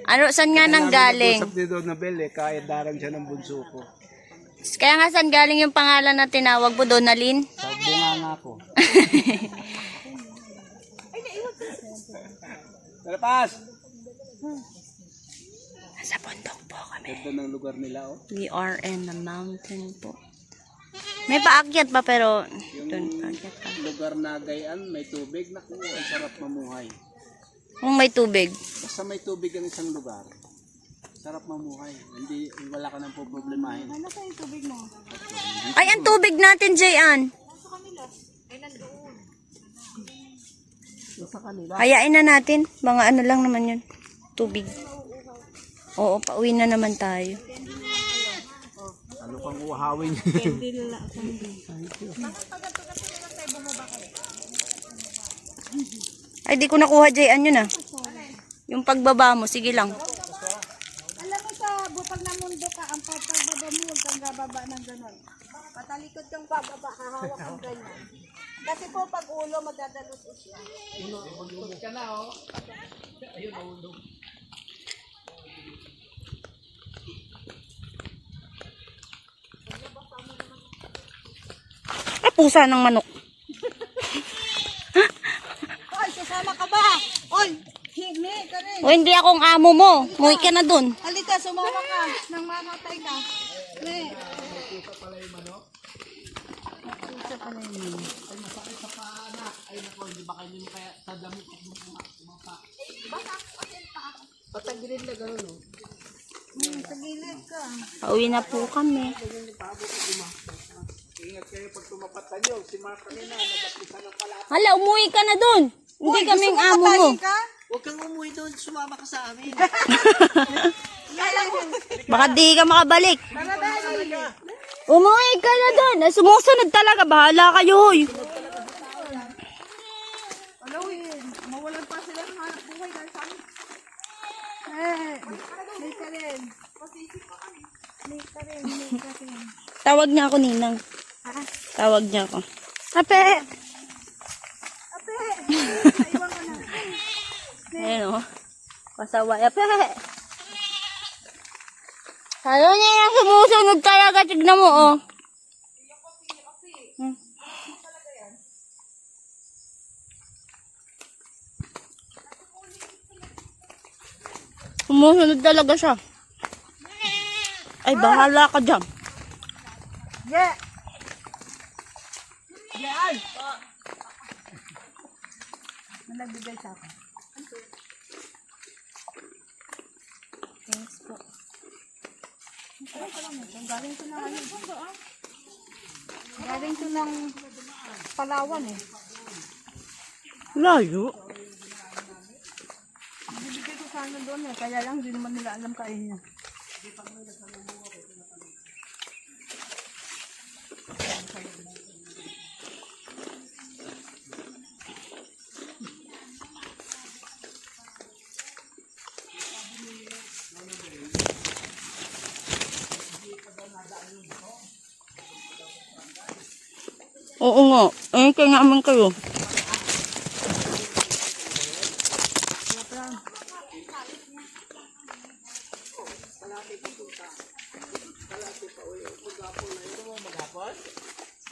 Ano, saan nga nang galing? Nag-usap ni Donabel eh, kahit darang siya ng bunso ko. Kaya nga saan galing yung pangalan na tinawag mo, Donalyn? Sa bunga nga ko. Talapas! Sa bundok po kami. Ganda ng lugar nila oh. We are in the mountain po. May paakyat pa pero doon paakyat pa. Lugar na gayaan, may tubig. Naku, ang sarap mamuhay. Kung may tubig. Basta may tubig ang isang lugar. Sarap mamuhay. Hindi, wala ka nang problemahin. Ano sa yung tubig mo? Ay, ang tubig natin, Jayan. Nasa kanila. Ay, nandoon. Sa kanila. Hayain na natin. Mga ano lang naman yun. Tubig. Oo, pauwi na naman tayo. Ano pang uhawin? Hindi nila. Ay, di ko nakuha, Jayan, yun ah. Yung pagbaba mo, sige lang. Alam mo sa butag na mundo ka, ang pagbaba mo, huwag kang bababa ng gano'n. Patalikod kang bababa, hahawak kang ganyan. Kasi po pag ulo, magdadalos siya. Mag-umog ka na oh. Ayun, nahulog. Ay, pusa ng manok. Oy, sasama ka ba? Oy, hindi ka rin. O, hindi akong amo mo. Muwi ka na dun. Halika, sumama ka. Nang makatay ka. Ne. Pusa pala yung manok. Pusa pala yun. Ay, masakit sa paanak. Ay, naku, hindi ba kayo nyo kaya sa damit at mapa. Patagilid na gano'n oh. Sa gilid ka. Pauwi na po kami. Ingat kayo pag tumapatan nyo. Si Mark kanina, nabatisan ng pala. Hala, umuwi ka na dun. Hindi kaming amo mo. Ka? Huwag kang umuwi doon, sumama ka sa amin. Baka di ka makabalik. Umuwi ka na dun. Sumusunod talaga. Bahala kayo, hoy. Alawin. Mawalan pa sila ng hanap buhay dahil sa amin. Eh, may ka rin. May ka rin, may ka rin. Tawag niya ako, Ninang. Tawag niya ako. Ape! Ape! Naiwan ka na. Ayun o. Pasaway. Ape! Sayo niya yung sumusunod talaga. Tignan mo, oh. Hmm. Sumusunod talaga siya. Ay, bahala ka dyan. Yeah! Yeah, ay! May nagbigay sa akin. Thanks po. Galing to ng ano. Galing to ng Palawan eh. Layo. Bibigay ko sana doon eh. Kaya lang, hindi naman nila alam kain niya. Oo nga. Eh, kaya nga naman kayo.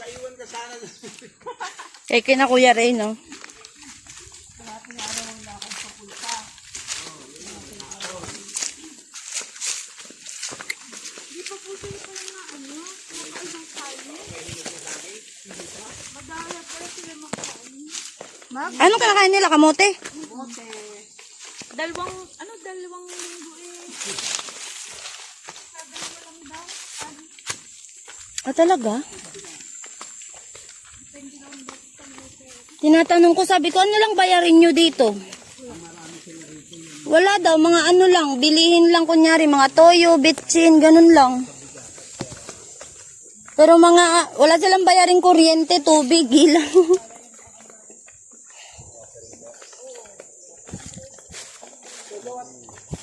Paiwan ka sana. Kaya kina Kuya Ray, no? Ano kinakain nila? Kamote? Dalawang linggo eh. Ah, talaga? Tinatanong ko, sabi ko, ano lang bayarin nyo dito? Wala daw, mga ano lang, bilihin lang kunyari, mga toyo, bitchin, ganun lang. Pero mga, wala silang bayaring kuryente, tubig, ilang.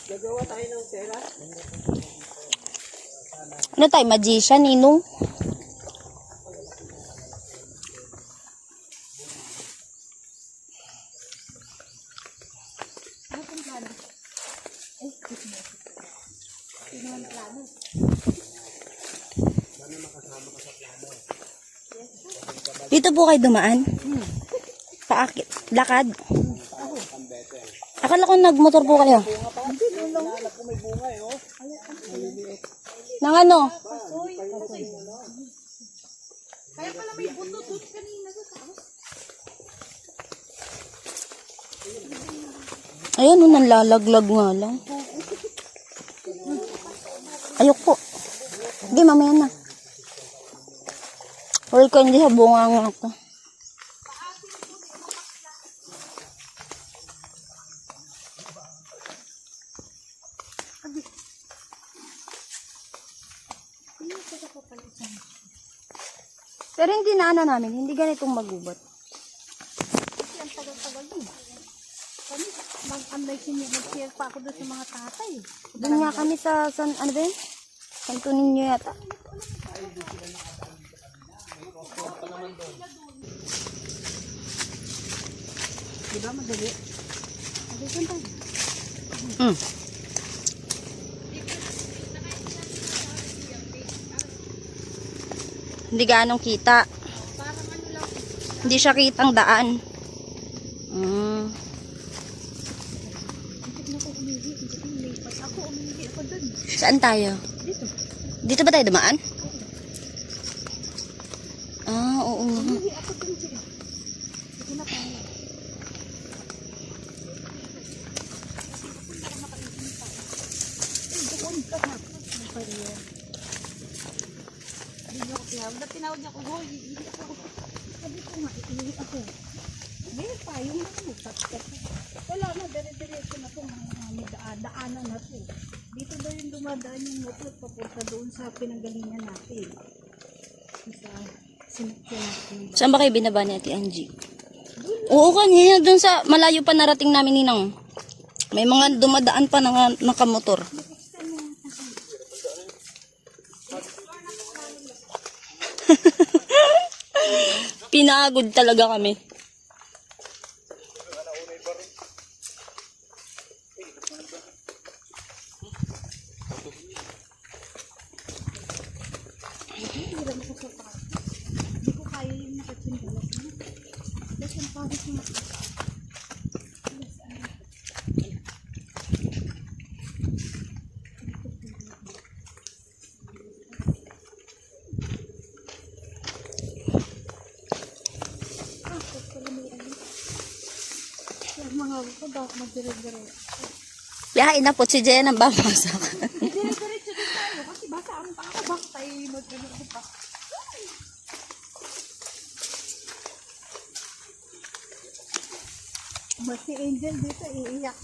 Gagawa tayo ng pera. Ano tayo, magician, Ninong? Dito po kayo dumaan? Paakit. Lakad? Akala ko nagmotor po kayo. Nang ano? Kaya pala may buto doon kanina sa taas. Ayan, nanlalaglag nga lang. Ayok po. Hindi, mamaya na. Huwag ko, hindi habunga nga ako. Pero hindi na ano namin, hindi ganitong magubat. Kasi ang tagal-tagal din. Kami, mag-share pa ako doon sa mga tatay. Doon nga kami sa, ano ba yun? Kanto ninyo yata. Diba madali? Madali tayo. Mm. Hindi ganong kita. Hindi siya kitang daan. Mm. Ako, umihi ako doon. Saan tayo? Dito. Dito ba tayo dumaan? Ah, oo nga. Umihi ako doon siya. Dito na tayo. Tinawag niya ako, hoy, iihi ako. Sabi ko nga, iihi ako. Ngayon pa, yung mga magtatkat. Wala na, dire-diretso na ito. Daanan na ito. Dito daw yung dumadaan yung motor papunta doon sa pinanggalingan natin. Sa sinakyan natin. Saan ba kayo binaba ni Ate Angie? Oo, kanina doon sa malayo pa narating namin ninang. May mga dumadaan pa na nakamotor. Pinagod talaga kami. Hindi ko kaya yung nakatsindalas mo. Kasi ang pawis mo. Yung mga ko dapat magdire-dire. Yahain na po si Jen ang babasok. Dire-diretso din tayo kasi basta ang pa ako. Bakit tayo magdire-dire pa? Mas si Angel dito iiyak.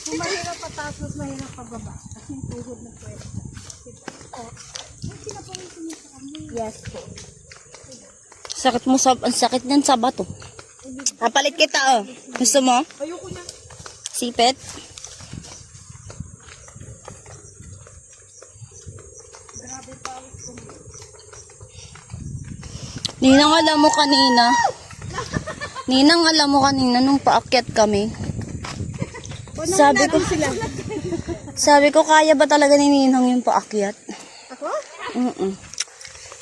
Kung mahirap patapos, mahirap pababa. Kasi yung tuhod na pwede. Oh, yung sinapawisin niyo sa kami. Yes po. Sakit mo sa, ang sakit niyan sa bato. Kapalit kita oh. Gusto mo? Ayoko na. Sipet? Grabe pawis ko. Ninang, alam mo kanina. Ninang, alam mo kanina nung paakyat kami. Sabi ko, kaya ba talaga ni Ninang yung paakyat? Ako?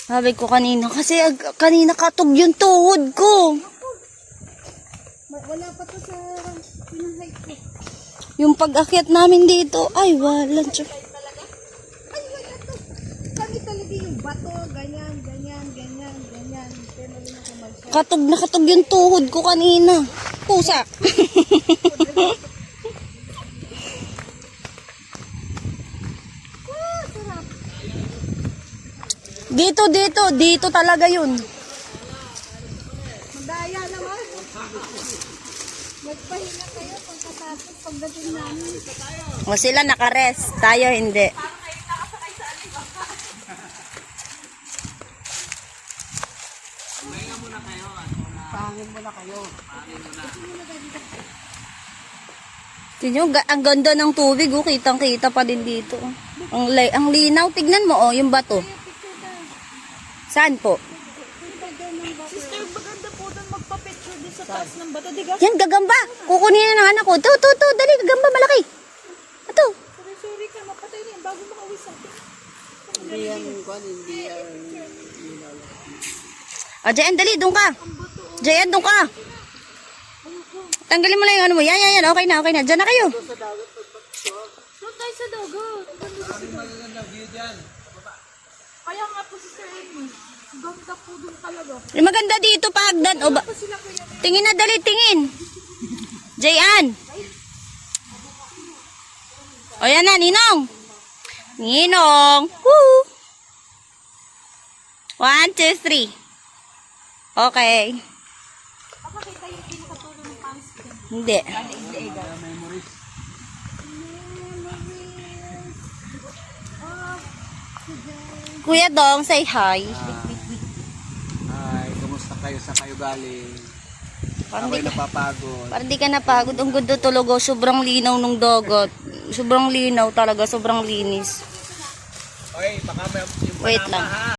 Sabi ko kanina, kasi kanina katog yung tuhod ko. Wala pa to sa pinang-height ko. Yung pag-akyat namin dito, ay wala. Ay, wala to. Kami talaga yung bato, ganyan, ganyan, ganyan, ganyan. Pero rin ako mag-share. Katog na katog yung tuhod ko kanina. Pusa. Sarap. Dito talaga yun. Madaya naman. Magpahinga kayo pagkatapos pagdating namin. O sila nakarest, tayo hindi. Pangin mo na kayo. Tingnan nyo, ang ganda ng tubig, oh, kitang-kita pa din dito. Ang linaw, tignan mo, oh, yung bato. Saan po? Sister, maganda po doon magpa-picture din sa taas ng bato. Diga? Yan, gagamba. Kukunin na ng anak ko. To, dali, gagamba malaki. naman, hindi yan. Jayan, dali, doon ka. Jayan, doon ka. Tanggalin mo lang yung ano mo. Yan, yan, yan. Okay na, okay na. Diyan na kayo. Doon tayo sa dagat. Kaya nga po si Sir Amy. Ganda po doon talaga. Maganda dito, pagdan. O, Pa sila kaya tingin na, dali, tingin. Jayan. O, yan na, Ninong. Ninong. Woo! 1, 2, 3. Okay. Papakita yung pinakatulo ng pangis ko. Hindi. Memories. Kuya Dong, say hi. Ay, kumusta kayo sa kayo galing? Parang Ako'y di, napapagod. parang di ka napagod. Ang ganda tulog. Oh. Sobrang linaw ng dagat. Sobrang linaw talaga. Sobrang linis. Okay, baka may Wait lang.